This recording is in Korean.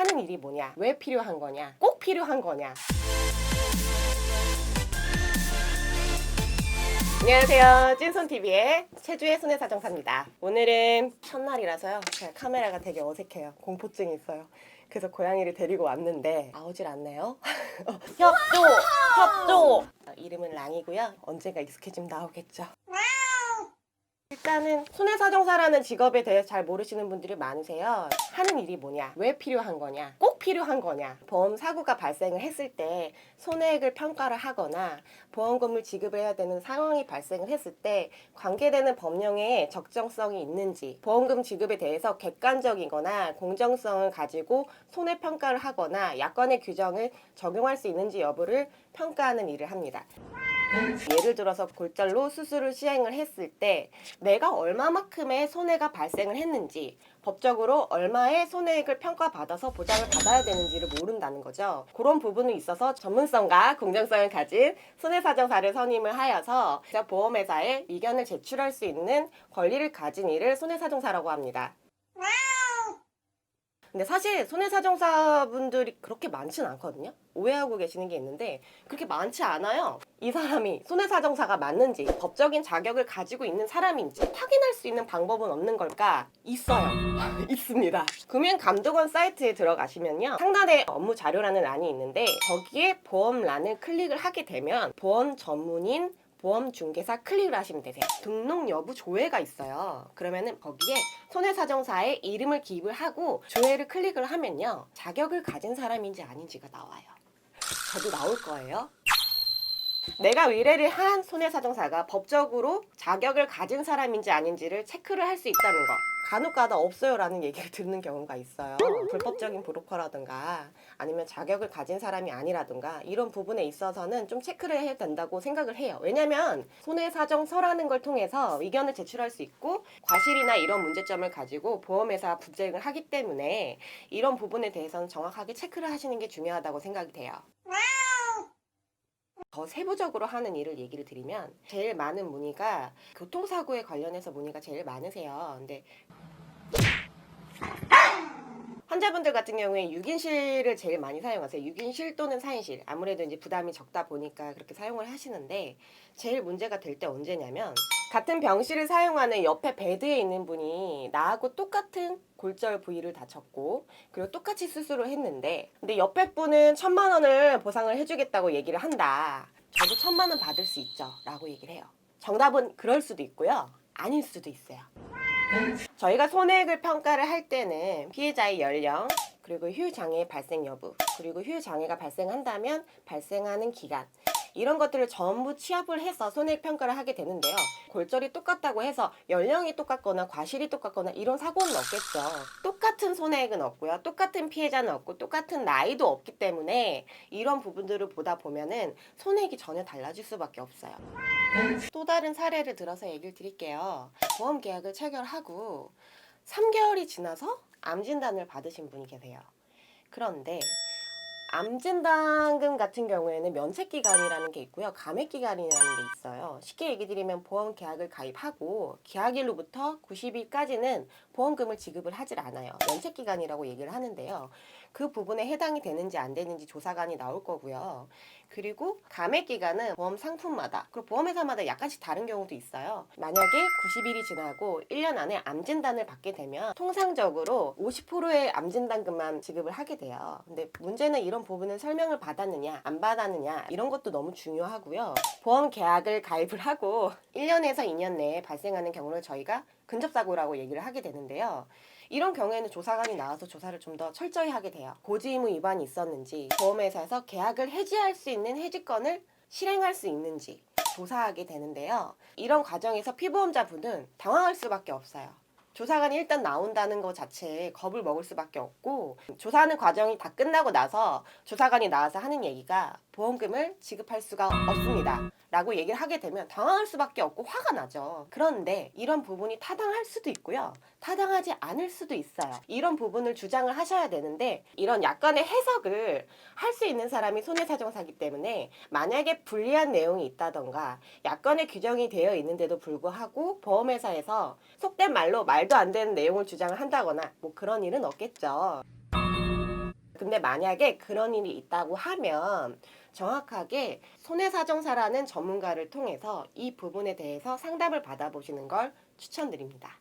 하는 일이 뭐냐, 왜 필요한 거냐, 꼭 필요한 거냐. 안녕하세요. 찐손TV의 최주의 손해사정사입니다. 오늘은 첫날이라서요. 제가 카메라가 되게 어색해요. 공포증이 있어요. 그래서 고양이를 데리고 왔는데 나오질 않네요. 협조! 이름은 랑이고요. 언젠가 익숙해지면 나오겠죠. 일단은 손해사정사라는 직업에 대해서 잘 모르시는 분들이 많으세요. 하는 일이 뭐냐, 왜 필요한 거냐, 꼭 필요한 거냐. 보험 사고가 발생을 했을 때 손해액을 평가를 하거나 보험금을 지급을 해야 되는 상황이 발생을 했을 때 관계되는 법령에 적정성이 있는지, 보험금 지급에 대해서 객관적이거나 공정성을 가지고 손해평가를 하거나 약관의 규정을 적용할 수 있는지 여부를 평가하는 일을 합니다. 예를 들어서 골절로 수술을 시행을 했을 때 내가 얼마만큼의 손해가 발생을 했는지, 법적으로 얼마의 손해액을 평가받아서 보장을 받아야 되는지를 모른다는 거죠. 그런 부분에 있어서 전문성과 공정성을 가진 손해사정사를 선임을 하여서 보험회사에 의견을 제출할 수 있는 권리를 가진 이를 손해사정사라고 합니다. 근데 사실 손해사정사분들이 그렇게 많지는 않거든요. 오해하고 계시는 게 있는데 그렇게 많지 않아요. 이 사람이 손해사정사가 맞는지, 법적인 자격을 가지고 있는 사람인지 확인할 수 있는 방법은 없는 걸까? 있어요. 있습니다. 금융감독원 사이트에 들어가시면요, 상단에 업무 자료라는 란이 있는데 거기에 보험란을 클릭을 하게 되면 보험 전문인 보험중개사 클릭을 하시면 되세요. 등록 여부 조회가 있어요. 그러면은 거기에 손해사정사의 이름을 기입을 하고 조회를 클릭을 하면요, 자격을 가진 사람인지 아닌지가 나와요. 저도 나올 거예요. 내가 의뢰를 한 손해사정사가 법적으로 자격을 가진 사람인지 아닌지를 체크를 할 수 있다는 거. 간혹가다 없어요 라는 얘기를 듣는 경우가 있어요. 불법적인 브로커라든가 아니면 자격을 가진 사람이 아니라든가 이런 부분에 있어서는 좀 체크를 해야 된다고 생각을 해요. 왜냐면 손해사정서라는 걸 통해서 의견을 제출할 수 있고 과실이나 이런 문제점을 가지고 보험회사 분쟁을 하기 때문에 이런 부분에 대해서는 정확하게 체크를 하시는 게 중요하다고 생각이 돼요. 더 세부적으로 하는 일을 얘기를 드리면 제일 많은 문의가 교통사고에 관련해서 문의가 제일 많으세요. 근데 환자분들 같은 경우에 6인실을 제일 많이 사용하세요. 6인실 또는 4인실. 아무래도 이제 부담이 적다 보니까 그렇게 사용을 하시는데 제일 문제가 될 때 언제냐면 같은 병실을 사용하는 옆에 베드에 있는 분이 나하고 똑같은 골절 부위를 다쳤고 그리고 똑같이 수술을 했는데 근데 옆에 분은 1,000만 원을 보상을 해주겠다고 얘기를 한다. 저도 1,000만 원 받을 수 있죠 라고 얘기를 해요. 정답은 그럴 수도 있고요, 아닐 수도 있어요. 저희가 손해액을 평가를 할 때는 피해자의 연령, 그리고 후유장애 발생 여부, 그리고 후유장애가 발생한다면 발생하는 기간, 이런 것들을 전부 취합을 해서 손해액 평가를 하게 되는데요. 골절이 똑같다고 해서 연령이 똑같거나 과실이 똑같거나 이런 사고는 없겠죠. 똑같은 손해액은 없고요, 똑같은 피해자는 없고 똑같은 나이도 없기 때문에 이런 부분들을 보다 보면은 손해액이 전혀 달라질 수밖에 없어요. 또 다른 사례를 들어서 얘기를 드릴게요. 보험 계약을 체결하고 3개월이 지나서 암 진단을 받으신 분이 계세요. 그런데 암 진단금 같은 경우에는 면책기간이라는 게 있고요, 감액기간이라는 게 있어요. 쉽게 얘기 드리면 보험 계약을 가입하고 계약일로부터 90일까지는 보험금을 지급을 하질 않아요. 면책기간이라고 얘기를 하는데요. 그 부분에 해당이 되는지 안 되는지 조사관이 나올 거고요. 그리고 감액기간은 보험 상품마다, 그리고 보험회사마다 약간씩 다른 경우도 있어요. 만약에 90일이 지나고 1년 안에 암 진단을 받게 되면 통상적으로 50%의 암 진단금만 지급을 하게 돼요. 근데 문제는 이런 부분은 설명을 받았느냐 안 받았느냐 이런 것도 너무 중요하고요. 보험 계약을 가입을 하고 1년에서 2년 내에 발생하는 경우를 저희가 근접사고라고 얘기를 하게 되는데요. 이런 경우에는 조사관이 나와서 조사를 좀 더 철저히 하게 돼요. 고지의무 위반이 있었는지, 보험회사에서 계약을 해지할 수 있는 해지권을 실행할 수 있는지 조사하게 되는데요. 이런 과정에서 피보험자분은 당황할 수밖에 없어요. 조사관이 일단 나온다는 것 자체에 겁을 먹을 수밖에 없고, 조사하는 과정이 다 끝나고 나서 조사관이 나와서 하는 얘기가 보험금을 지급할 수가 없습니다 라고 얘기를 하게 되면 당황할 수밖에 없고 화가 나죠. 그런데 이런 부분이 타당할 수도 있고요, 타당하지 않을 수도 있어요. 이런 부분을 주장을 하셔야 되는데 이런 약관의 해석을 할 수 있는 사람이 손해사정사이기 때문에 만약에 불리한 내용이 있다던가 약관에 규정이 되어 있는데도 불구하고 보험회사에서 속된 말로 말도 안 되는 내용을 주장을 한다거나 뭐 그런 일은 없겠죠. 근데 만약에 그런 일이 있다고 하면 정확하게 손해사정사라는 전문가를 통해서 이 부분에 대해서 상담을 받아보시는 걸 추천드립니다.